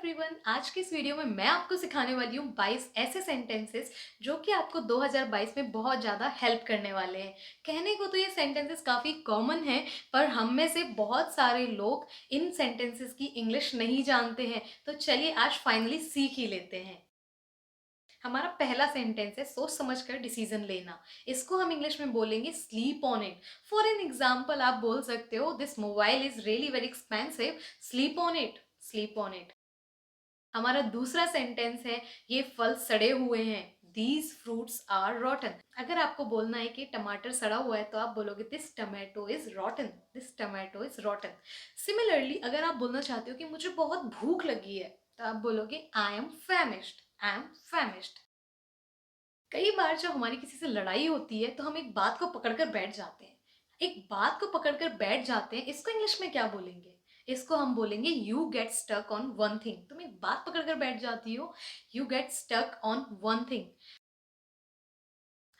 Everyone, आज की इस वीडियो में मैं आपको सिखाने वाली हूँ 22 ऐसे सेंटेंसेस जो कि आपको 2022 में बहुत ज़्यादा हेल्प करने वाले हैं। कहने को तो ये सेंटेंसेस काफ़ी कॉमन हैं, पर हम में से बहुत सारे लोग इन सेंटेंसेस की इंग्लिश नहीं जानते हैं। तो चलिए आज फाइनली सीख ही लेते हैं। हमारा पहला सेंटेंस है सोच समझकर डिसीजन लेना। इसको हम इंग्लिश में बोलेंगे sleep on it. For an example आप बोल सकते हो this mobile is really very expensive, sleep on it. Sleep on it. हमारा दूसरा सेंटेंस है ये फल सड़े हुए हैं। These fruits are rotten. अगर आपको बोलना है कि टमाटर सड़ा हुआ है तो आप बोलोगे this tomato is रॉटन। This tomato is रॉटन। Similarly अगर आप बोलना चाहते हो कि मुझे बहुत भूख लगी है तो आप बोलोगे आई एम फैमिश्ड। I am फैमिश्ड। कई बार जब हमारी किसी से लड़ाई होती है तो हम एक बात को पकड़कर बैठ जाते हैं। एक बात को पकड़कर बैठ जाते हैं, इसको इंग्लिश में क्या बोलेंगे? इसको हम बोलेंगे you get stuck on one thing. तुम एक बात पकड़कर बैठ जाती हो, you get stuck on one thing.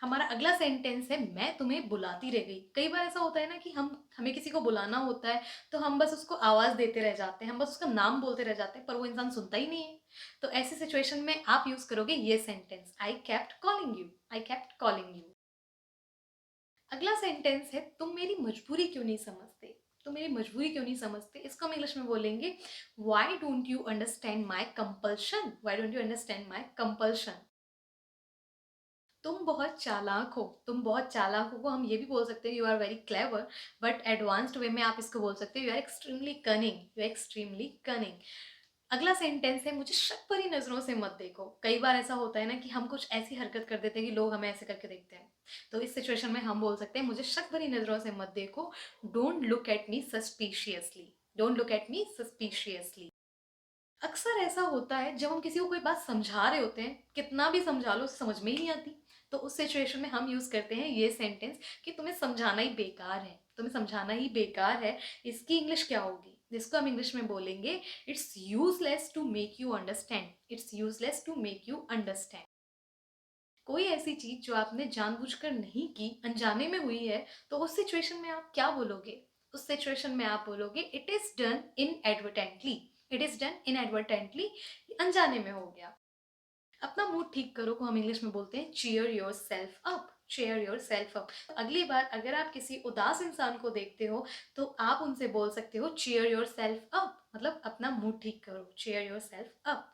हमारा अगला सेंटेंस है मैं तुम्हें बुलाती रह गई। कई बार ऐसा होता है ना कि हमें किसी को बुलाना होता है तो हम बस उसको आवाज देते रह जाते हैं, हम बस उसका नाम बोलते रह जाते हैं, पर वो इंसान सुनता ही नहीं है। तो ऐसी सिचुएशन में आप यूज करोगे ये sentence I kept calling you. I kept calling you. अगला सेंटेंस है तुम मेरी मजबूरी क्यों नहीं समझते। तुम मेरी मजबूरी क्यों नहीं समझते, इसको हम इंग्लिश में बोलेंगे why don't you understand my compulsion. Why don't you understand my compulsion. तुम बहुत चालाक हो। तुम बहुत चालाक हो को हम ये भी बोल सकते हैं you are very clever, but advanced way में आप इसको बोल सकते हो you are extremely cunning. You are extremely cunning. अगला सेंटेंस है मुझे शक भरी नजरों से मत देखो। कई बार ऐसा होता है ना कि हम कुछ ऐसी हरकत कर देते हैं कि लोग हमें ऐसे करके देखते हैं। तो इस सिचुएशन में हम बोल सकते हैं मुझे शक भरी नजरों से मत देखो। Don't look at me suspiciously. Don't look at me suspiciously. अक्सर ऐसा होता है जब हम किसी को कोई बात समझा रहे होते हैं, कितना भी समझा लो उसे समझ में ही नहीं आती। तो उस सिचुएशन में हम यूज करते हैं ये सेंटेंस कि तुम्हें समझाना ही बेकार है। तुम्हें समझाना ही बेकार है। इसकी इंग्लिश क्या होगी? जिसको हम इंग्लिश में बोलेंगे it's useless to make you understand. It's useless to make you understand. कोई ऐसी चीज जो आपने जानबूझकर नहीं की, अनजाने में हुई है, तो उस सिचुएशन में आप क्या बोलोगे? उस सिचुएशन में आप बोलोगे it is done inadvertently. It is done inadvertently. अनजाने में हो गया। अपना मूड ठीक करो को हम इंग्लिश में बोलते हैं cheer yourself up. Cheer yourself up. अगली बार अगर आप किसी उदास इंसान को देखते हो तो आप उनसे बोल सकते हो चीयर योर सेल्फ अप, मतलब अपना मूड ठीक करो। Chair yourself up.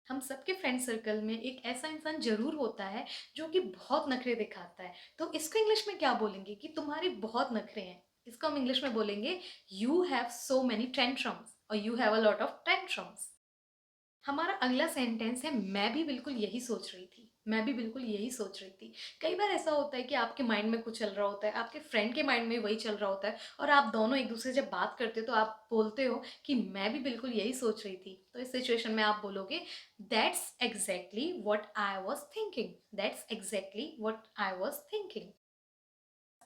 हम सबके फ्रेंड सर्कल में एक ऐसा इंसान जरूर होता है जो कि बहुत नखरे दिखाता है। तो इसको इंग्लिश में क्या बोलेंगे कि तुम्हारी बहुत नखरे हैं? इसको हम इंग्लिश में बोलेंगे you have so many tantrums, और you have a lot of tantrums. हमारा अगला सेंटेंस है मैं भी बिल्कुल यही सोच रही थी। मैं भी बिल्कुल यही सोच रही थी। कई बार ऐसा होता है कि आपके माइंड में कुछ चल रहा होता है, आपके फ्रेंड के माइंड में वही चल रहा होता है, और आप दोनों एक दूसरे से जब बात करते हो तो आप बोलते हो कि मैं भी बिल्कुल यही सोच रही थी। तो इस सिचुएशन में आप बोलोगे that's exactly what I was thinking. That's exactly what I was thinking.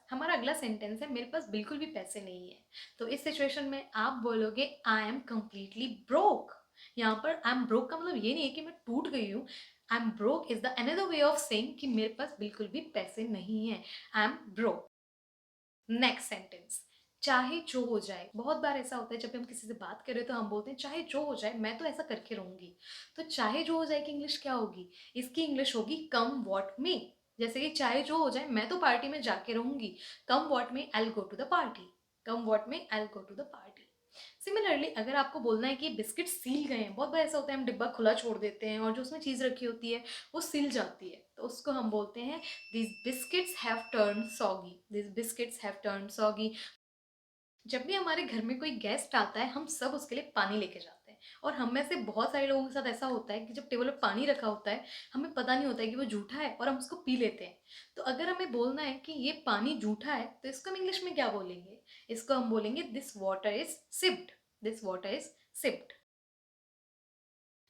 हमारा अगला सेंटेंस है मेरे पास बिल्कुल भी पैसे नहीं है। तो इस सिचुएशन में आप बोलोगे आई एम कंप्लीटली ब्रोक। यहाँ पर आई एम ब्रोक का मतलब ये नहीं है कि मैं टूट गई हूँ। I am broke is the another way of saying कि मेरे पास बिल्कुल भी पैसे नहीं है। I am broke. Next sentence, चाहे जो हो जाए। बहुत बार ऐसा होता है जब भी हम किसी से बात कर रहे हो तो हम बोलते हैं चाहे जो हो जाए मैं तो ऐसा करके रहूंगी। तो चाहे जो हो जाए की इंग्लिश क्या होगी? इसकी इंग्लिश होगी कम वॉट में। जैसे कि चाहे जो हो जाए मैं तो पार्टी में जाके रहूंगी। Come what may I go to the party. Come what may I go to the party. Similarly अगर आपको बोलना है कि बिस्किट सील गए हैं, बहुत बार ऐसा होता है हम डिब्बा खुला छोड़ देते हैं और जो उसमें चीज़ रखी होती है वो सिल जाती है, तो उसको हम बोलते हैं these biscuits have turned soggy। these biscuits have turned soggy। जब भी हमारे घर में कोई गेस्ट आता है हम सब उसके लिए पानी लेके जाते हैं, और हम में से बहुत सारे लोगों के साथ ऐसा होता है कि जब टेबल पर पानी रखा होता है हमें पता नहीं होता है कि वो जूठा है और हम उसको पी लेते हैं। तो अगर हमें बोलना है कि ये पानी जूठा है तो इसको हम इंग्लिश में क्या बोलेंगे? इसको हम बोलेंगे this water is sipped. This water is sipped.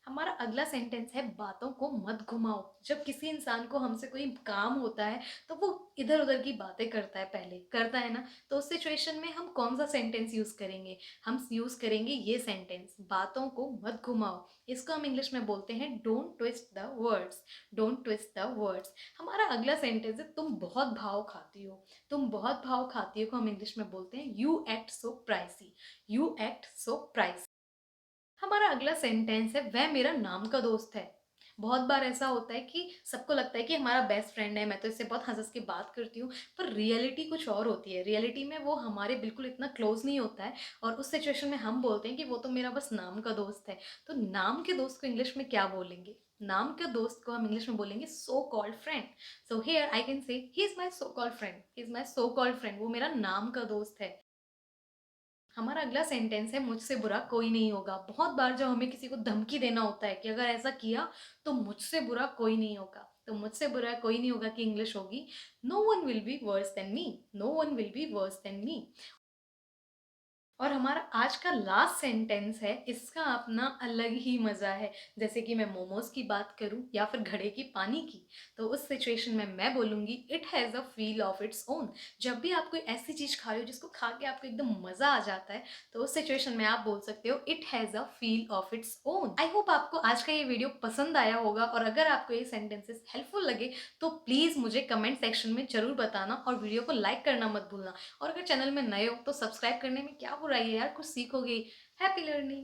हमारा अगला सेंटेंस है बातों को मत घुमाओ। जब किसी इंसान को हमसे कोई काम होता है तो वो इधर उधर की बातें करता है, पहले करता है ना, तो उस सिचुएशन में हम कौन सा सेंटेंस यूज करेंगे? हम यूज करेंगे ये सेंटेंस बातों को मत घुमाओ। इसको हम इंग्लिश में बोलते हैं don't twist the words. Don't twist the words. हमारा अगला सेंटेंस है तुम बहुत भाव खाती हो। तुम बहुत भाव खाती हो को हम इंग्लिश में बोलते हैं you act so pricey. You act so pricey. हमारा अगला सेंटेंस है वह मेरा नाम का दोस्त है। बहुत बार ऐसा होता है कि सबको लगता है कि हमारा बेस्ट फ्रेंड है, मैं तो इससे बहुत हँस-हँस के बात करती हूँ, पर रियलिटी कुछ और होती है। रियलिटी में वो हमारे बिल्कुल इतना क्लोज़ नहीं होता है और उस सिचुएशन में हम बोलते हैं कि वो तो मेरा बस नाम का दोस्त है। तो नाम के दोस्त को इंग्लिश में क्या बोलेंगे? नाम के दोस्त को हम इंग्लिश में बोलेंगे so called friend. So here I can say he is my so called friend, he is my so called friend, वो मेरा नाम का दोस्त है। हमारा अगला सेंटेंस है मुझसे बुरा कोई नहीं होगा। बहुत बार जब हमें किसी को धमकी देना होता है कि अगर ऐसा किया तो मुझसे बुरा कोई नहीं होगा। तो मुझसे बुरा कोई नहीं होगा की इंग्लिश होगी no one will be worse than me, no one will be worse than me. और हमारा आज का लास्ट सेंटेंस है, इसका अपना अलग ही मज़ा है। जैसे कि मैं मोमोज़ की बात करूँ या फिर घड़े की पानी की, तो उस सिचुएशन में मैं बोलूँगी it has a feel of its own. जब भी आप कोई ऐसी चीज़ खा रहे हो जिसको खा के आपको एकदम मज़ा आ जाता है, तो उस सिचुएशन में आप बोल सकते हो it has a feel of its own. I hope आपको आज का ये वीडियो पसंद आया होगा और अगर आपको ये सेंटेंसेस हेल्पफुल लगे, तो प्लीज़ मुझे कमेंट सेक्शन में ज़रूर बताना और वीडियो को लाइक करना मत भूलना। और अगर चैनल में नए हो तो सब्सक्राइब करने में क्या बुराई है यार, कुछ सीखोगे। Happy learning.